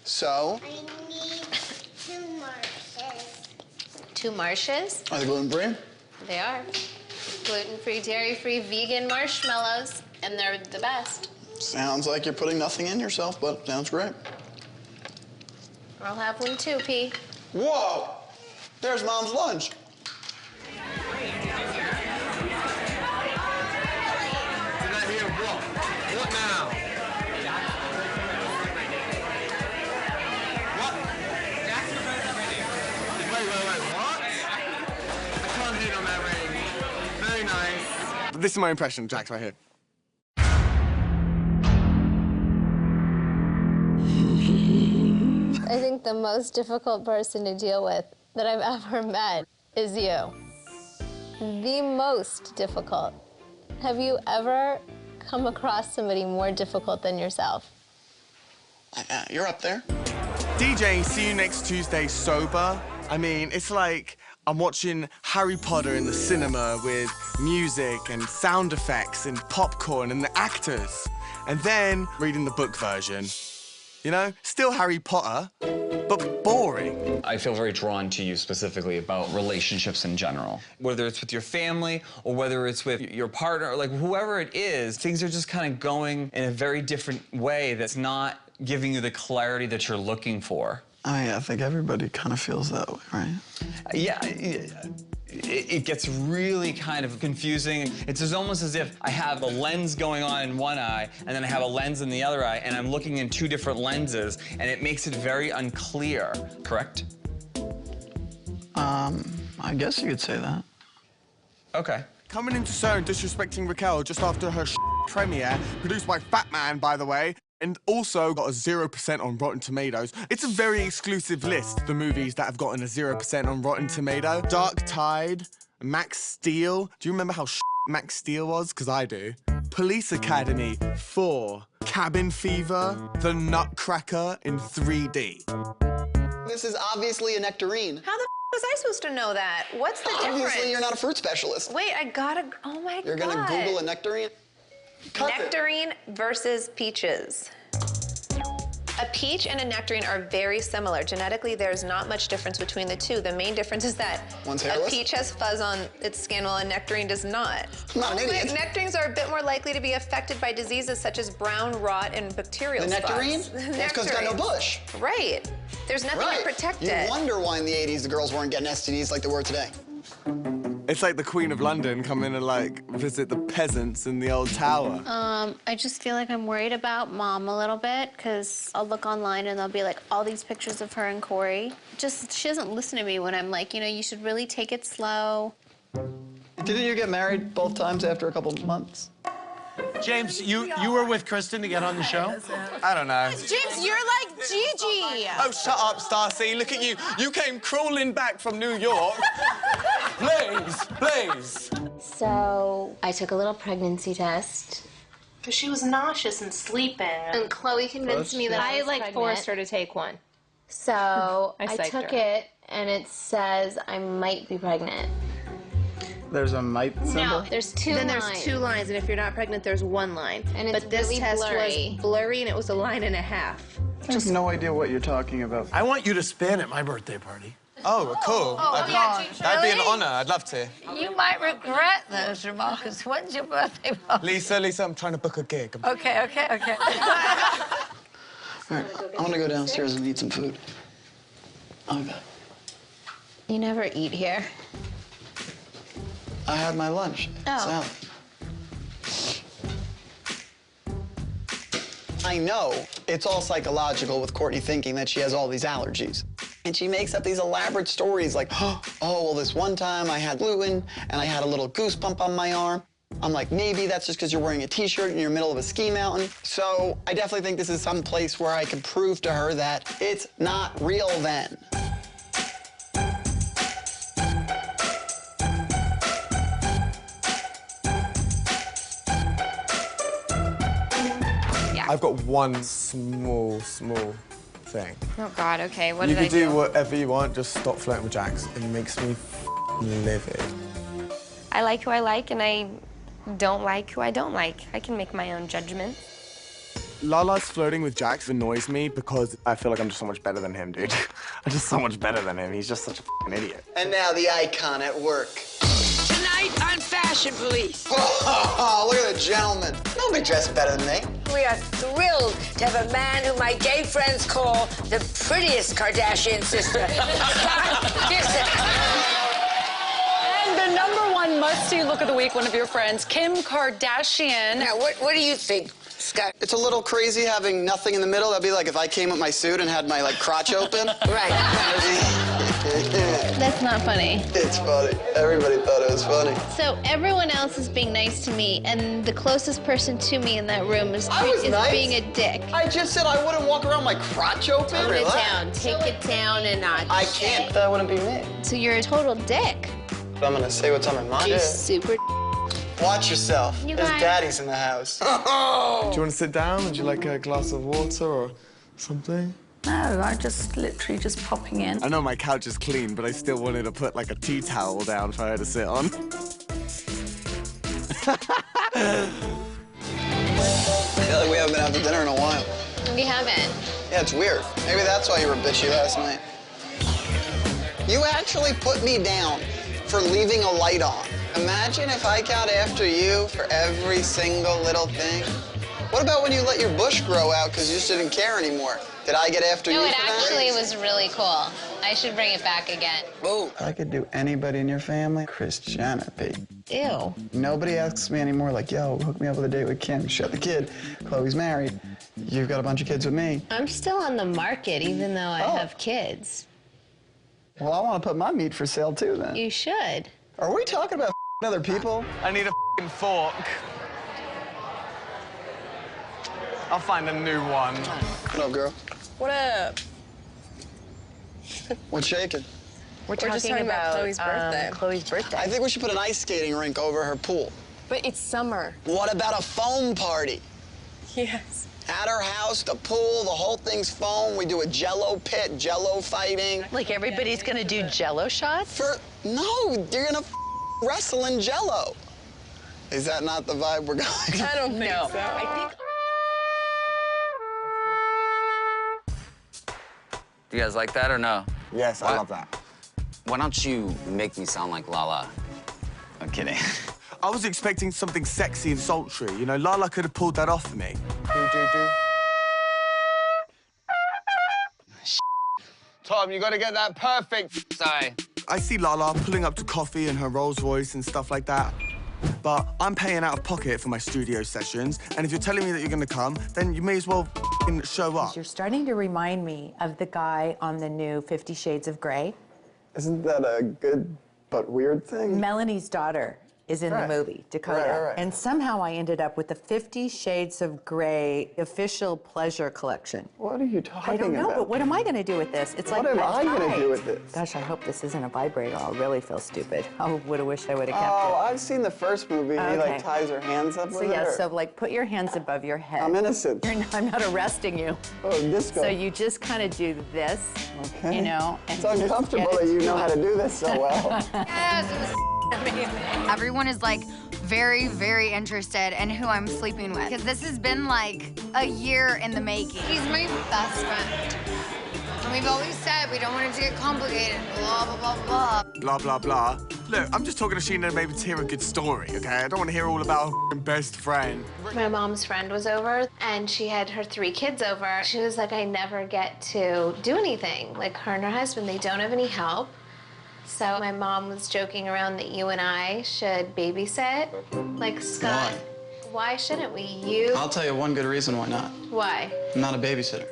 So? I need 2 marshes. 2 marshes? Are they gluten-free? They are. Gluten-free, dairy-free, vegan marshmallows, and they're the best. Sounds like you're putting nothing in yourself, but sounds great. I'll have one too, P. Whoa! There's Mom's lunch. What now? What? Wait, what? I can't hit on that ring. Very nice. This is my impression, Jack's right here. I think the most difficult person to deal with that I've ever met is you. The most difficult. Have you ever come across somebody more difficult than yourself? You're up there. DJing See You Next Tuesday sober. I mean, it's like I'm watching Harry Potter in the cinema with music and sound effects and popcorn and the actors. And then reading the book version. You know, still Harry Potter, but boring. I feel very drawn to you specifically about relationships in general. Whether it's with your family or whether it's with your partner, or like whoever it is, things are just kind of going in a very different way that's not giving you the clarity that you're looking for. I think everybody kind of feels that way, right? Yeah, it gets really kind of confusing. It's almost as if I have a lens going on in one eye, and then I have a lens in the other eye, and I'm looking in 2 different lenses, and it makes it very unclear, correct? I guess you could say that. Okay. Coming into Seoul and disrespecting Raquel just after her premiere, produced by Fat Man, by the way, and also got a 0% on Rotten Tomatoes. It's a very exclusive list, the movies that have gotten a 0% on Rotten Tomato. Dark Tide, Max Steel. Do you remember how Max Steel was? Because I do. Police Academy 4. Cabin Fever, The Nutcracker in 3D. This is obviously a nectarine. How the was I supposed to know that? What's the difference? Obviously, you're not a fruit specialist. Wait, I gotta, oh my God. You're gonna Google a nectarine? Nectarine versus peaches. A peach and a nectarine are very similar. Genetically, there's not much difference between the two. The main difference is that One's a hairless? peach has fuzz on its skin while a nectarine does not. I'm not an idiot. Nectarines are a bit more likely to be affected by diseases such as brown rot and bacterial The nectarine? spots. That's because it's got no bush. Right. There's nothing to protect it. You wonder why in the 80s the girls weren't getting STDs like they were today. It's like the Queen of London coming and like visit the peasants in the old tower. I just feel like I'm worried about Mom a little bit because I'll look online and there'll be like all these pictures of her and Corey. She doesn't listen to me when I'm like, you know, you should really take it slow. Didn't you get married both times after a couple months? James, you were with Kristen to get on the show? I don't know. James, you're like Gigi. Oh, shut up, Stacy. Look at you. You came crawling back from New York. Please. So I took a little pregnancy test. But she was nauseous and sleeping. And Chloe convinced me that I was pregnant. Forced her to take one. So I psyched took her. it, and it says I might be pregnant. There's a might symbol? No, there's 2 lines. Then there's 2 lines, and if you're not pregnant, there's 1 line. And it's but this really test blurry. was blurry, and it was 1.5 lines. I have no idea what you're talking about. I want you to spin at my birthday party. Oh, cool. That'd be an honor. I'd love to. You might regret those remarks. When's your birthday party? Lisa, I'm trying to book a gig. Okay. All right, I'm gonna go downstairs and eat some food. I'll be back. You never eat here. I had my lunch. Oh. Salad. I know it's all psychological with Courtney thinking that she has all these allergies. And she makes up these elaborate stories like, oh, well, this one time I had gluten and I had a little goose bump on my arm. I'm like, maybe that's just because you're wearing a T-shirt and you're in the middle of a ski mountain. So I definitely think this is some place where I can prove to her that it's not real then. I've got one small thing. Oh, God, okay, what You did I can do whatever you want, just stop flirting with Jax. It makes me livid. I like who I like, and I don't like who I don't like. I can make my own judgment. Lala's flirting with Jax annoys me because I feel like I'm just so much better than him, dude. I'm just so much better than him. He's just such a f***ing idiot. And now the icon at work. Tonight on Fashion Police. Oh, look at the gentleman. Nobody dressed better than me. We are thrilled to have a man who my gay friends call the prettiest Kardashian sister, Scott Disick. And the #1 must-see look of the week, one of your friends, Kim Kardashian. Now, what do you think, Scott? It's a little crazy having nothing in the middle. That'd be like if I came with my suit and had my, like, crotch open. Right. That's not funny. It's funny. Everybody thought it was funny. So everyone else is being nice to me, and the closest person to me in that room is nice. being a dick. I just said I wouldn't walk around my crotch open. Tone it down. Take it down a notch. I can't. That wouldn't be me. So you're a total dick. But I'm gonna say what's on my mind. You super. Watch yourself. You His guys- daddy's in the house. Do you want to sit down? Would you like a glass of water or something? No, I'm just literally just popping in. I know my couch is clean, but I still wanted to put like a tea towel down for her to sit on. I feel like we haven't been out to dinner in a while. We haven't. Yeah, it's weird. Maybe that's why you were bitchy last night. You actually put me down for leaving a light on. Imagine if I got after you for every single little thing. What about when you let your bush grow out because you just didn't care anymore? Did I get after you No, for it that? actually was really cool. I should bring it back again. Whoa. If I could do anybody in your family, Christianity. Ew. Nobody asks me anymore, like, yo, hook me up with a date with Kim. Shut the kid. Chloe's married. You've got a bunch of kids with me. I'm still on the market, even though I have kids. Well, I want to put my meat for sale, too, then. You should. Are we talking about other people? I need a fork. I'll find a new one. What up, girl? What up? What's shaking? We're just talking about Chloe's birthday. Chloe's birthday. I think we should put an ice skating rink over her pool. But it's summer. What about a foam party? Yes. At her house, the pool, the whole thing's foam. We do a jello pit, jello fighting. Like everybody's gonna do Jello shots? No, you're gonna wrestle in jello. Is that not the vibe we're going? I don't think so. I think. Do you guys like that or no? Yes, I love that. Why don't you make me sound like Lala? I'm kidding. I was expecting something sexy and sultry. You know, Lala could have pulled that off for me. Tom, you gotta get that perfect. Sorry. I see Lala pulling up to coffee in her Rolls Royce and stuff like that. But I'm paying out of pocket for my studio sessions, and if you're telling me that you're gonna come, then you may as well f***ing show up. You're starting to remind me of the guy on the new 50 Shades of Grey. Isn't that a good but weird thing? Melanie's daughter is in the movie, Dakota. Right. And somehow I ended up with the 50 Shades of Grey official pleasure collection. What are you talking about? I don't know, but what am I going to do with this? It's What like am I going to do with this? Gosh, I hope this isn't a vibrator. I'll really feel stupid. I would have wished I would have kept Oh, it. I've seen the first movie. He Okay. like ties her hands up So with yeah, it. so like put your hands above your head. I'm innocent. I'm not arresting you. Oh, disco. So you just kind of do this, Okay. you know. And It's uncomfortable that you know how to do this so well. Yes, it was amazing. Everyone is like very, very interested in who I'm sleeping with. Because this has been like a year in the making. He's my best friend. And we've always said we don't want it to get complicated, blah, blah, blah, blah. Blah, blah, blah. Look, I'm just talking to Sheena maybe to hear a good story, okay? I don't want to hear all about her best friend. My mom's friend was over, and she had her 3 kids over. She was like, I never get to do anything. Like, her and her husband, they don't have any help. So my mom was joking around that you and I should babysit. Like, Scott, why shouldn't we? I'll tell you one good reason why not. Why? I'm not a babysitter.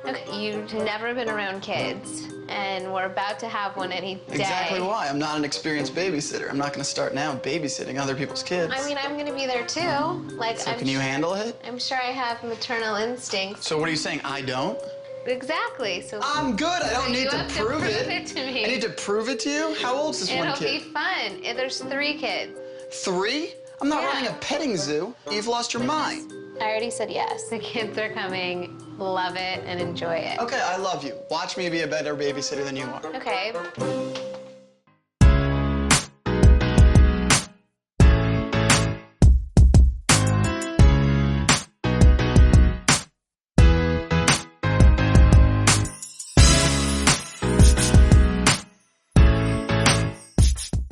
Okay, you've never been around kids, and we're about to have one any day. Exactly why. I'm not an experienced babysitter. I'm not going to start now babysitting other people's kids. I mean, I'm gonna be there too. Like, So can you handle it? I'm sure I have maternal instincts. So what are you saying? I don't? Exactly. So I'm good. I don't need you to have prove it. Prove it to me. I need to prove it to you? How old is this one It'll kid? be fun. There's 3 kids. 3? I'm not running a petting zoo. You've lost your mind. I already said yes. The kids are coming. Love it and enjoy it. Okay, I love you. Watch me be a better babysitter than you are. Okay.